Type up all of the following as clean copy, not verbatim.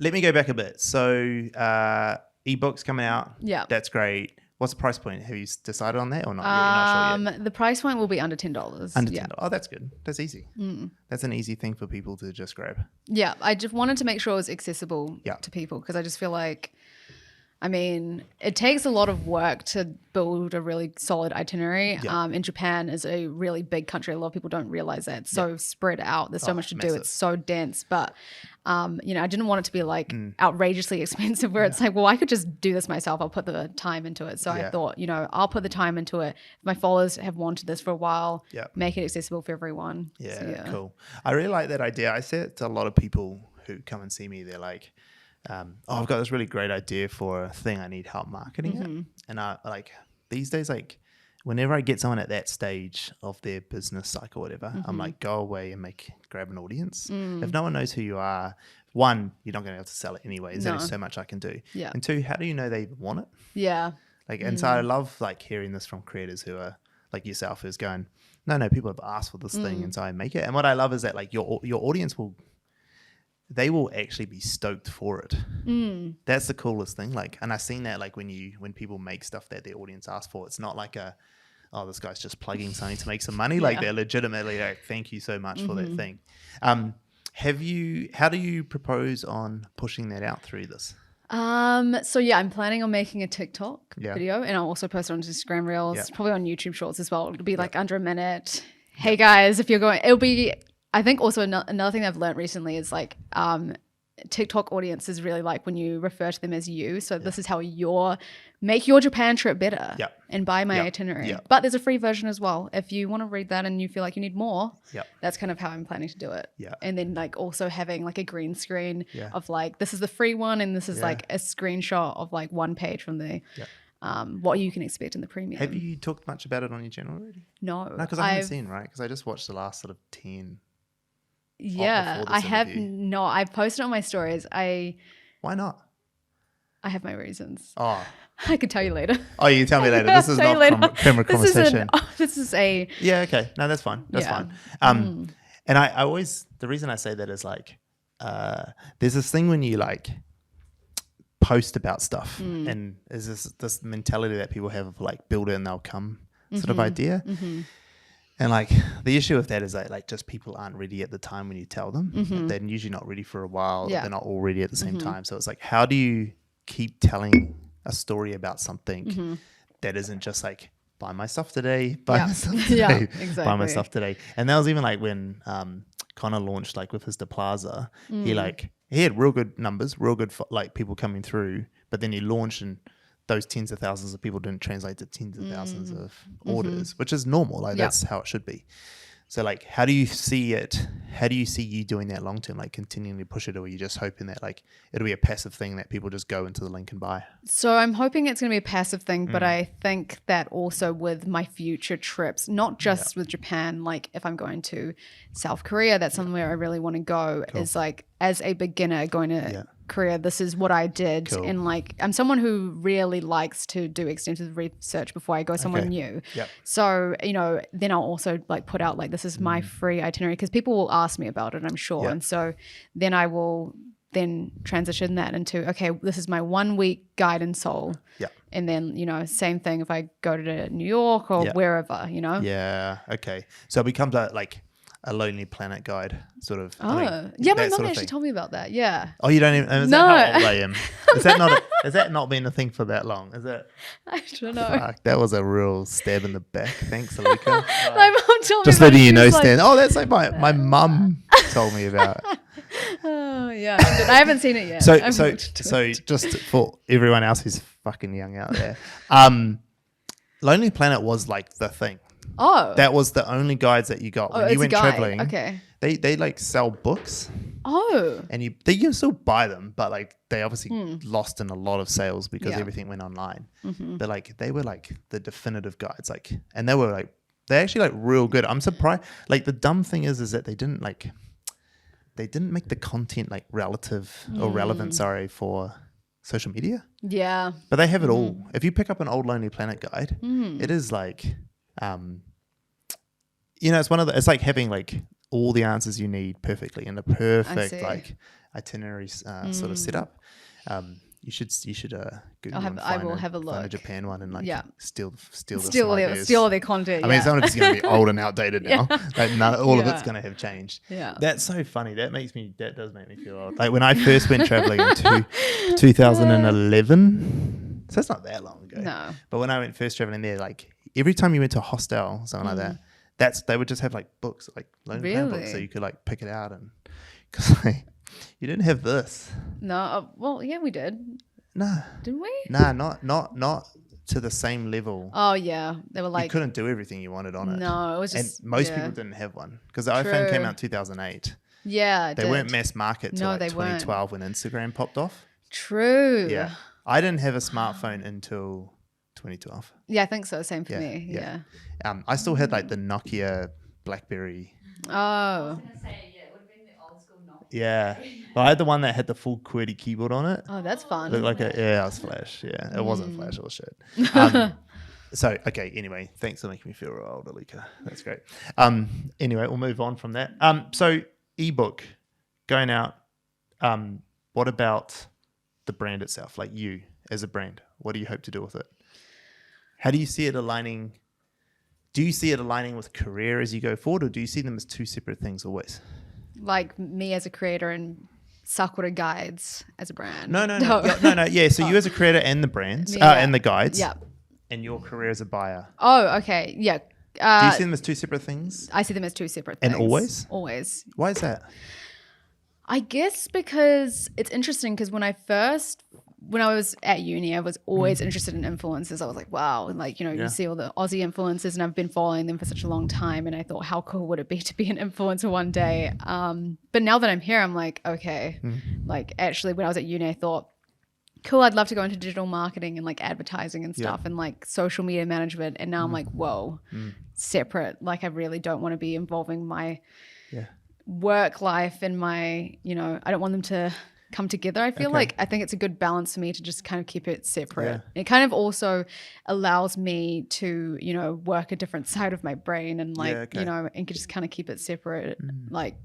let me go back a bit. So ebooks coming out. Yeah. That's great. What's the price point? Have you decided on that or not? You're not sure yet? The price point will be under $10. Under $10. Oh, that's good. That's easy. That's an easy thing for people to just grab. Yeah, I just wanted to make sure it was accessible to people because I just feel like, I mean, it takes a lot of work to build a really solid itinerary. Yeah. And Japan is a really big country. A lot of people don't realize that. It's so spread out. There's so much to do. It's so dense. But, you know, I didn't want it to be like outrageously expensive where it's like, well, I could just do this myself. I'll put the time into it. So I thought, you know, I'll put the time into it. My followers have wanted this for a while. Make it accessible for everyone. Yeah, So, cool. I really like that idea. I say it to a lot of people who come and see me. They're like, I've got this really great idea for a thing I need help marketing it. And I like these days, like whenever I get someone at that stage of their business cycle, whatever, I'm like, go away and grab an audience. If no one knows who you are, one, you're not going to be able to sell it anyway. There's only so much I can do. And two, how do you know they even want it? Yeah. Like, and so I love like hearing this from creators who are like yourself, who's going, no, people have asked for this thing, and so I make it. And what I love is that like your audience they will actually be stoked for it. That's the coolest thing. Like, and I've seen that like when people make stuff that their audience asks for, it's not like this guy's just plugging something to make some money. Like they're legitimately like, thank you so much for that thing. How do you propose on pushing that out through this? So yeah, I'm planning on making a TikTok video, and I'll also post it on Instagram Reels, probably on YouTube Shorts as well. It'll be like under a minute. Hey guys, if you're going, it'll be, I think also another thing I've learned recently is like TikTok audiences really like when you refer to them as you. So this is how make your Japan trip better and buy my itinerary. But there's a free version as well. If you want to read that and you feel like you need more, that's kind of how I'm planning to do it. And then like also having like a green screen of like, this is the free one and this is like a screenshot of like one page from the what you can expect in the premium. Have you talked much about it on your channel already? No. No, because I haven't seen, right? Because I just watched the last sort of 10. Yeah, I have not. I've posted on my stories. Why not? I have my reasons. Oh. I could tell you later. Oh, you can tell me later. This is not camera conversation. This is a... Yeah, okay. No, that's fine. That's fine. And I always... The reason I say that is like... there's this thing when you like post about stuff and there's this mentality that people have of like build it and they'll come sort of idea. And like the issue with that is that like just people aren't ready at the time when you tell them. They're usually not ready for a while. They're not all ready at the same time. So it's like, how do you keep telling a story about something that isn't just like buy my stuff today, buy my stuff today, buy my stuff today. And that was even like when Connor launched like with his De Plaza, he had real good numbers, real good like people coming through, but then he launched and those tens of thousands of people didn't translate to tens of thousands of orders, which is normal. Like that's how it should be. So like, how do you see it? How do you see you doing that long term? Like continually push it, or are you just hoping that like it'll be a passive thing that people just go into the link and buy? So I'm hoping it's going to be a passive thing, but I think that also with my future trips, not just with Japan, like if I'm going to South Korea, that's somewhere I really want to go is like as a beginner going to Korea, this is what I did. And like, I'm someone who really likes to do extensive research before I go somewhere new. So, you know, then I'll also like put out like, this is my free itinerary because people will ask me about it, I'm sure. And so then I will then transition that into, okay, this is my 1 week guide in Seoul. And then, you know, same thing if I go to New York or wherever, you know? Yeah. Okay. So it becomes a Lonely Planet guide sort of. Yeah, my mum actually told me about that. Yeah. Oh, you don't even? Is that how old I am? Is that not been a thing for that long? Is it? I don't know. Fuck, that was a real stab in the back. Thanks, Alluka. My mum told me. Just letting you know, Stan. Oh, that's like my mum told me about. Oh yeah, I haven't seen it yet. So just for everyone else who's fucking young out there, Lonely Planet was like the thing. Oh. That was the only guides that you got when you went traveling. Okay. They like sell books. Oh. And you can still buy them, but like they obviously lost in a lot of sales because everything went online. But like they were like the definitive guides, like, and they're actually like real good. I'm surprised. Like the dumb thing is that they didn't make the content like relevant, for social media. Yeah. But they have it all. If you pick up an old Lonely Planet guide, it is like, you know, it's like having like all the answers you need perfectly in the perfect see. like itinerary sort of setup. You should Google I will have a find a look. Japan one and like steal Steal their content. I mean, some of it's going to be old and outdated now. Like all of it's going to have changed. Yeah, that's so funny. That does make me feel old. Like when I first went traveling in 2011, so it's not that long ago. No, but when I went first traveling there, like every time you went to a hostel or something like that, they would just have like books, like loan plan books, so you could like pick it out and because like, you didn't have this. No, well, yeah, we did. No, didn't we? Nah, not to the same level. Oh yeah, they were like you couldn't do everything you wanted on it. No, it was just and most people didn't have one because the iPhone came out in 2008. Yeah, they weren't mass market till like 2012 when Instagram popped off. True. Yeah, I didn't have a smartphone until 2012. Yeah, I think so. Same for me. Yeah. I still had like the Nokia BlackBerry. Oh. I was gonna say, yeah, it would have been the old school Nokia. Yeah, but I had the one that had the full QWERTY keyboard on it. Oh, that's fun. Looked like it was Flash. Yeah, it wasn't Flash, it was shit. So okay, anyway, thanks for making me feel real old, Alluka. That's great. Anyway, we'll move on from that. So ebook going out. What about the brand itself? Like you as a brand, what do you hope to do with it? How do you see it aligning? Do you see it aligning with career as you go forward, or do you see them as two separate things always? Like me as a creator and Sakura Guides as a brand. No. Yeah, so you as a creator and the brands and the guides. Yeah. And your career as a buyer. Oh, okay. Yeah. Do you see them as two separate things? I see them as two separate things. And always? Always. Why is that? I guess because it's interesting because when I was at uni, I was always interested in influencers. I was like, wow. And like, you see all the Aussie influencers and I've been following them for such a long time. And I thought, how cool would it be to be an influencer one day? But now that I'm here, I'm like, okay. Like actually when I was at uni, I thought, cool, I'd love to go into digital marketing and like advertising and stuff and like social media management. And now I'm like, whoa, separate. Like I really don't want to be involving my work life and my, I don't want them to come together. I feel like I think it's a good balance for me to just kind of keep it separate. It kind of also allows me to, work a different side of my brain and like, and just kind of keep it separate. Like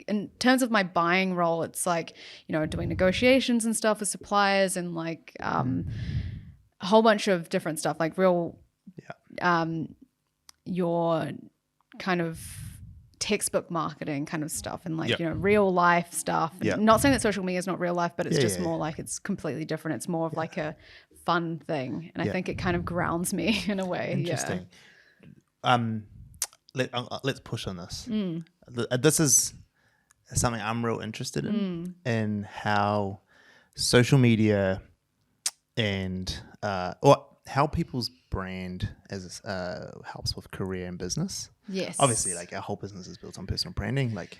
in terms of my buying role, it's like, doing negotiations and stuff with suppliers and like a whole bunch of different stuff, like your kind of textbook marketing kind of stuff and like, real life stuff. Not saying that social media is not real life, but it's just more like it's completely different. It's more of like a fun thing. And I think it kind of grounds me in a way. Interesting. Let's push on this. This is something I'm real interested in how social media and how people's brand helps with career and business. Yes. Obviously, like our whole business is built on personal branding. Like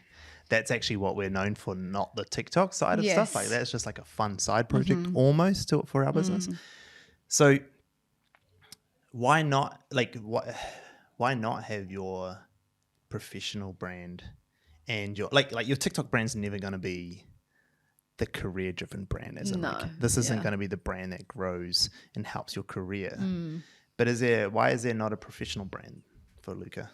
that's actually what we're known for, not the TikTok side of stuff. Like that's just like a fun side project almost for our business. So why not have your professional brand and your like your TikTok brand's never going to be the career driven brand, this isn't going to be the brand that grows and helps your career. But why is there not a professional brand for Alluka?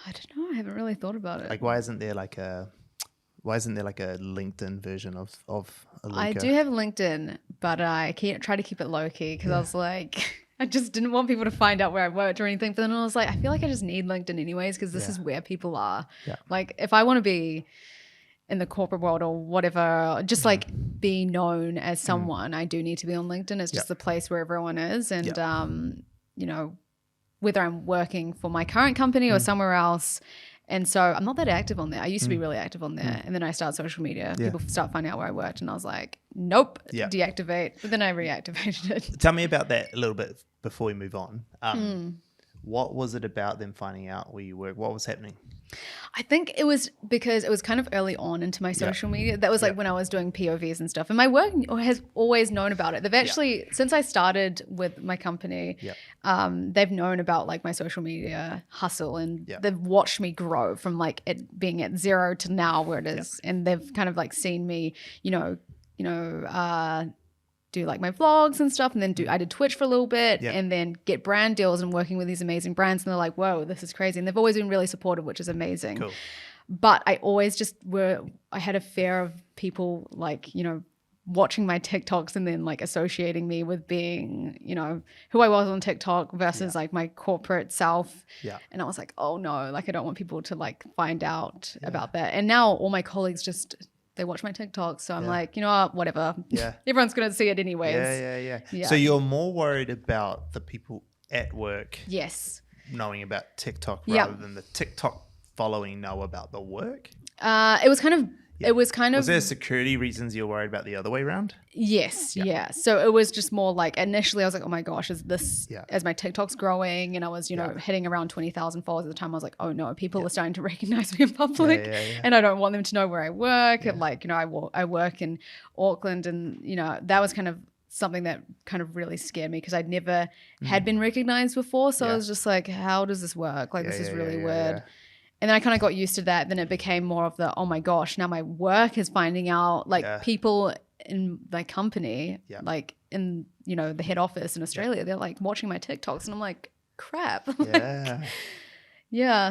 I don't know. I haven't really thought about it. Like why isn't there like a LinkedIn version of Alluka? I do have LinkedIn, but I try to keep it low key because I was like, I just didn't want people to find out where I worked or anything. But then I was like, I feel like I just need LinkedIn anyways because this is where people are. Yeah. Like if I want to be in the corporate world or whatever, just like be known as someone, I do need to be on LinkedIn. It's just the place where everyone is. And, whether I'm working for my current company or somewhere else. And so I'm not that active on there. I used to be really active on there. And then I started social media. People start finding out where I worked. And I was like, nope, deactivate. But then I reactivated it. Tell me about that a little bit before we move on. What was it about them finding out where you work? What was happening? I think it was because it was kind of early on into my social media. That was like when I was doing POVs and stuff. And my work has always known about it. They've actually, since I started with my company, they've known about like my social media hustle and they've watched me grow from like it being at 0 to now where it is. And they've kind of like seen me, do like my vlogs and stuff, and then I did Twitch for a little bit, Yeah. and then get brand deals and working with these amazing brands, and they're like, whoa, this is crazy. And they've always been really supportive, which is amazing. Cool. But I always I had a fear of people like, you know, watching my TikToks and then like associating me with being, you know, who I was on TikTok versus like my corporate self. Yeah. And I was like, oh no, like I don't want people to like find out about that. And now all my colleagues they watch my TikToks. So I'm like, you know what, whatever. Yeah. Everyone's going to see it anyways. Yeah. So you're more worried about the people at work Yes. knowing about TikTok rather than the TikTok following know about the work? It was kind of Was there security reasons you're worried about the other way around? Yes, yeah. So it was just more like initially I was like, oh my gosh, is this as my TikTok's growing, and I was, you know, hitting around 20,000 followers at the time. I was like, oh no, people are starting to recognize me in public, and I don't want them to know where I work. And like, you know, I work in Auckland, and you know, that was kind of something that kind of really scared me because I'd never had been recognized before. So I was just like, how does this work? Like, this is really weird. Yeah. And then I kind of got used to that. Then it became more of the, oh my gosh, now my work is finding out, like people in my company, like in, you know, the head office in Australia, they're like watching my TikToks, and I'm like, crap.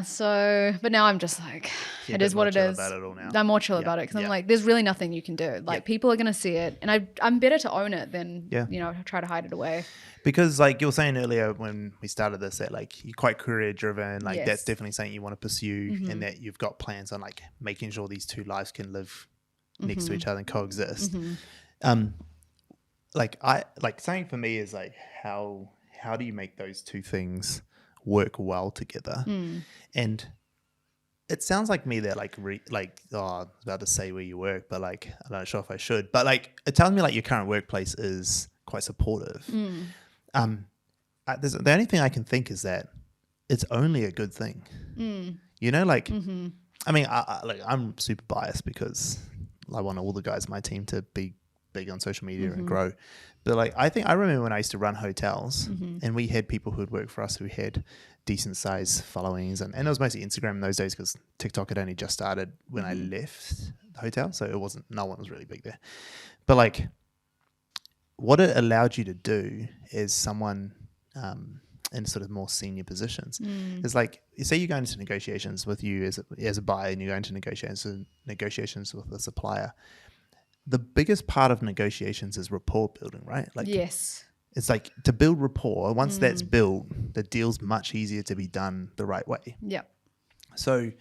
So, but now I'm just like, it is what it is. About it all now. I'm more chill about it because I'm like, there's really nothing you can do. Like people are going to see it, and I'm better to own it than, you know, try to hide it away. Because like you were saying earlier when we started this, that like you're quite career driven, like that's definitely something you want to pursue, and that you've got plans on like making sure these two lives can live next to each other and coexist. Like something for me is like how do you make those two things work well together? And it sounds like me that like I was about to say where you work, but like I'm not sure if I should, but like it tells me like your current workplace is quite supportive. The only thing I can think is that it's only a good thing. You know, like I mean, I'm super biased because I want all the guys on my team to be big on social media and grow. But like, I remember when I used to run hotels and we had people who'd work for us who had decent size followings, and it was mostly Instagram in those days because TikTok had only just started when I left the hotel. So no one was really big there. But like, what it allowed you to do is someone in sort of more senior positions is like, say you go into negotiations with you as a buyer, and you go into negotiations with a supplier. The biggest part of negotiations is rapport building, right? Like, yes, it's like to build rapport. Once that's built, the deal's much easier to be done the right way. Yeah. So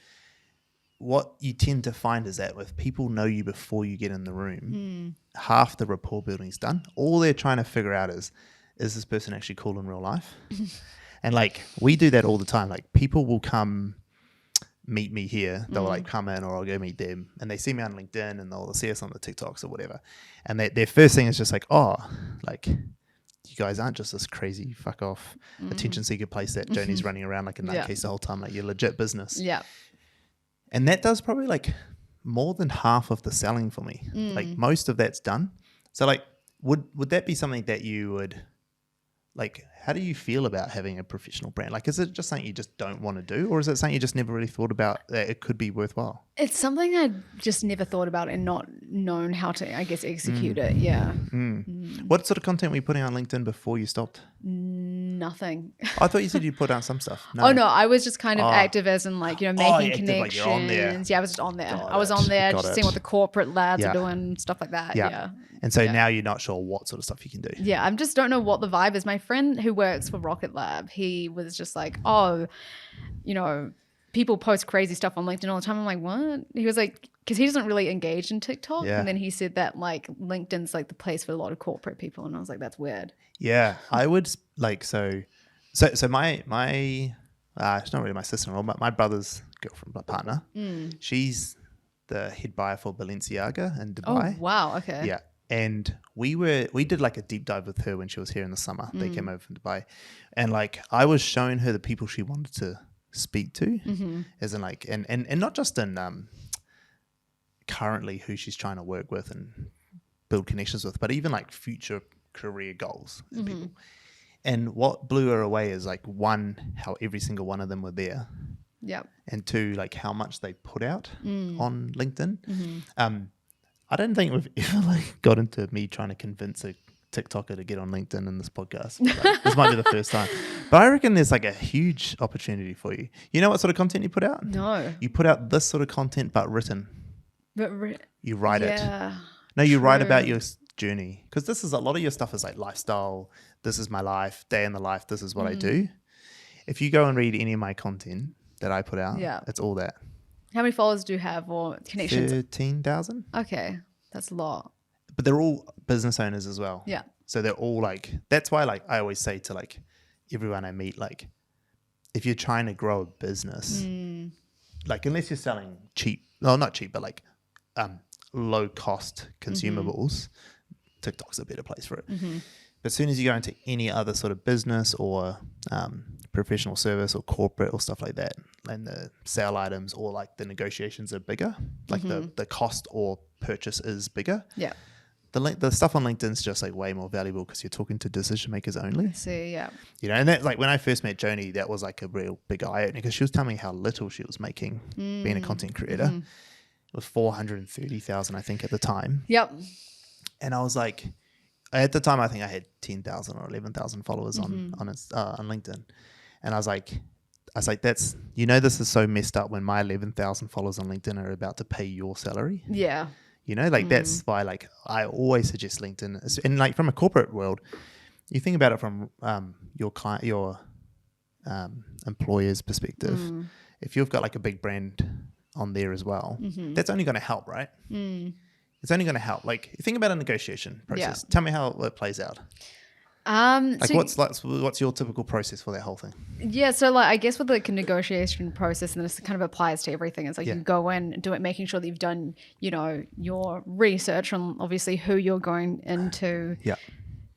what you tend to find is that if people know you before you get in the room, half the rapport building is done. All they're trying to figure out is this person actually cool in real life? And like, we do that all the time. Like, people will come meet me here. They'll like come in, or I'll go meet them, and they see me on LinkedIn, and they'll see us on the TikToks or whatever. And their first thing is just like, oh, like, you guys aren't just this crazy fuck off attention seeker place that Joni's running around like a nutcase the whole time. Like, you're legit business. Yeah. And that does probably like more than half of the selling for me. Like, most of that's done. So like, would that be something that you would like? How do you feel about having a professional brand? Like, is it just something you just don't want to do, or is it something you just never really thought about that it could be worthwhile? It's something I just never thought about and not known how to, I guess, execute it. Yeah. What sort of content were you putting on LinkedIn before you stopped? Nothing. I thought you said you put out some stuff. No. Oh no, I was just kind of active as in like, you know, making connections. Like, you're on there. Yeah, I was just on there. I was on there just seeing what the corporate lads are doing, stuff like that. Yeah. And so now you're not sure what sort of stuff you can do. Yeah, I just don't know what the vibe is. My friend who works for Rocket Lab, he was just like, oh, you know, people post crazy stuff on LinkedIn all the time. I'm like, what? He was like, because he doesn't really engage in TikTok. Yeah. And then he said that like LinkedIn's like the place for a lot of corporate people. And I was like, that's weird. Yeah, I would like, so my it's not really my sister-in-law, but my brother's girlfriend, my partner, she's the head buyer for Balenciaga in Dubai. Oh, wow. Okay. Yeah. And we did like a deep dive with her when she was here in the summer. They came over from Dubai, and like I was showing her the people she wanted to speak to, as in like, and not just in currently who she's trying to work with and build connections with, but even like future career goals in people. And what blew her away is like, one, how every single one of them were there. Yep. And two, like how much they put out on LinkedIn. I don't think we've ever like got into me trying to convince a TikToker to get on LinkedIn in this podcast. Like, this might be the first time. But I reckon there's like a huge opportunity for you. You know what sort of content you put out? No. You put out this sort of content, but written. But You write it. yeah. No, you write True. about your journey. Because this is a lot of your stuff is like lifestyle. This is my life, day in the life. This is what I do. If you go and read any of my content that I put out, it's all that. How many followers do you have or connections? 13,000. Okay. That's a lot. But they're all business owners as well. Yeah. So they're all like, that's why like I always say to like everyone I meet, like if you're trying to grow a business, like unless you're selling cheap, no, not cheap, but like low cost consumables, TikTok's a better place for it. But as soon as you go into any other sort of business or professional service or corporate or stuff like that, and the sale items or like the negotiations are bigger, like the cost or purchase is bigger. Yeah. The stuff on LinkedIn is just like way more valuable because you're talking to decision makers only. See, yeah. You know, and that like when I first met Joni, that was like a real big eye opener because she was telling me how little she was making being a content creator. It was 430,000, I think, at the time. Yep. And I was like, at the time, I think I had 10,000 or 11,000 followers on LinkedIn, and I was like, that's, you know, this is so messed up when my 11,000 followers on LinkedIn are about to pay your salary. Yeah. You know, like that's why like I always suggest LinkedIn. And like from a corporate world, you think about it from your client, your employer's perspective. If you've got like a big brand on there as well, that's only going to help, right? It's only going to help. Like think about a negotiation process. Tell me how it plays out. Like what's your typical process for that whole thing? Yeah, so like I guess with the negotiation process, and this kind of applies to everything. It's like you go in, do it, making sure that you've done, you know, your research on obviously who you're going into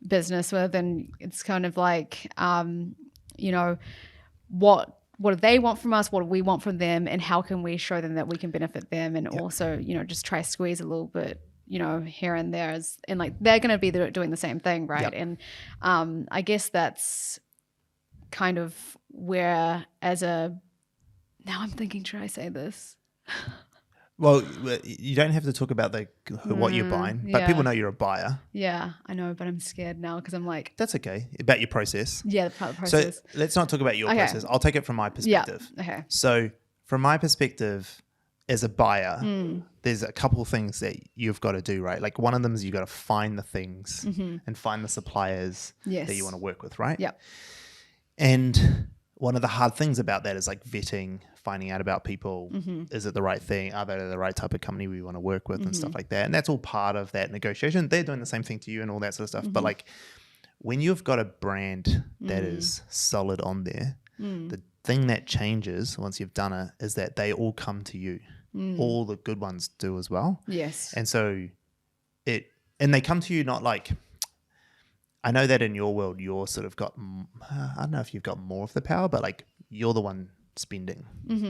business with, and it's kind of like, you know, what do they want from us? What do we want from them? And how can we show them that we can benefit them? And also, you know, just try to squeeze a little bit, you know, here and there, and like they're going to be doing the same thing, right? And I guess that's kind of where now I'm thinking, should I say this? Well, you don't have to talk about what you're buying, but people know you're a buyer. Yeah, I know, but I'm scared now because I'm like, that's okay. About your process. Yeah, the process. So let's not talk about your process. I'll take it from my perspective. Yeah. Okay. So from my perspective, as a buyer, there's a couple of things that you've got to do, right? Like one of them is you've got to find the things and find the suppliers that you want to work with, right? Yeah. And one of the hard things about that is like vetting, finding out about people. Is it the right thing? Are they the right type of company we want to work with and stuff like that? And that's all part of that negotiation. They're doing the same thing to you and all that sort of stuff. But like when you've got a brand that is solid on there, the thing that changes once you've done it is that they all come to you. All the good ones do as well. Yes. And so they come to you not like, I know that in your world, you're sort of got, I don't know if you've got more of the power, but like you're the one spending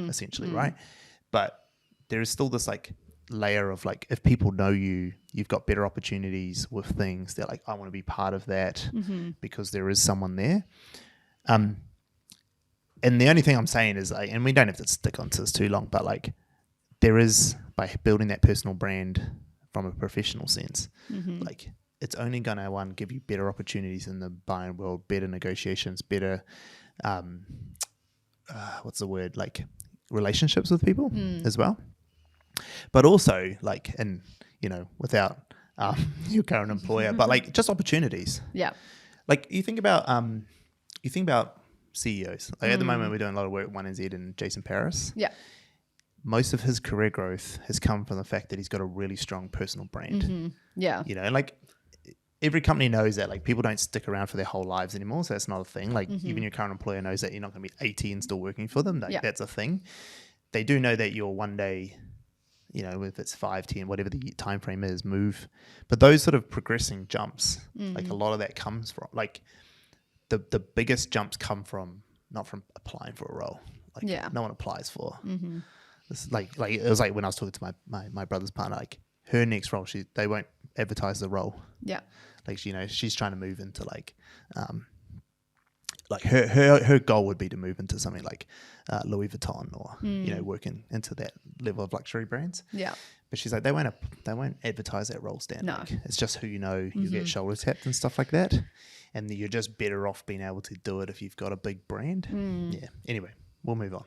essentially, right? But there is still this like layer of like, if people know you, you've got better opportunities with things. They're like, I want to be part of that because there is someone there. And the only thing I'm saying is like, and we don't have to stick onto this too long, but like there is, by building that personal brand from a professional sense, like it's only going to give you better opportunities in the buying world, better negotiations, better, what's the word, like relationships with people as well. But also like, and you know, without your current employer, but like just opportunities. Yeah. Like you think about CEOs. Like at the moment we're doing a lot of work with 1NZ and Jason Paris. Yeah. Most of his career growth has come from the fact that he's got a really strong personal brand. Yeah. You know, and like every company knows that like people don't stick around for their whole lives anymore. So that's not a thing. Like even your current employer knows that you're not going to be 80 and still working for them. Like that's a thing. They do know that you'll one day, you know, if it's 5, 10, whatever the time frame is, move. But those sort of progressing jumps, like a lot of that comes from like the biggest jumps come from not from applying for a role. Like no one applies for. It's like it was like when I was talking to my brother's partner, like her next role, they won't advertise the role. Yeah. Like, you know, she's trying to move into like like her goal would be to move into something like Louis Vuitton or working into that level of luxury brands. Yeah. But she's like, they won't advertise that role, Stan. No. Like, it's just who you know. You get shoulder tapped and stuff like that, and you're just better off being able to do it if you've got a big brand. Yeah. Anyway, we'll move on.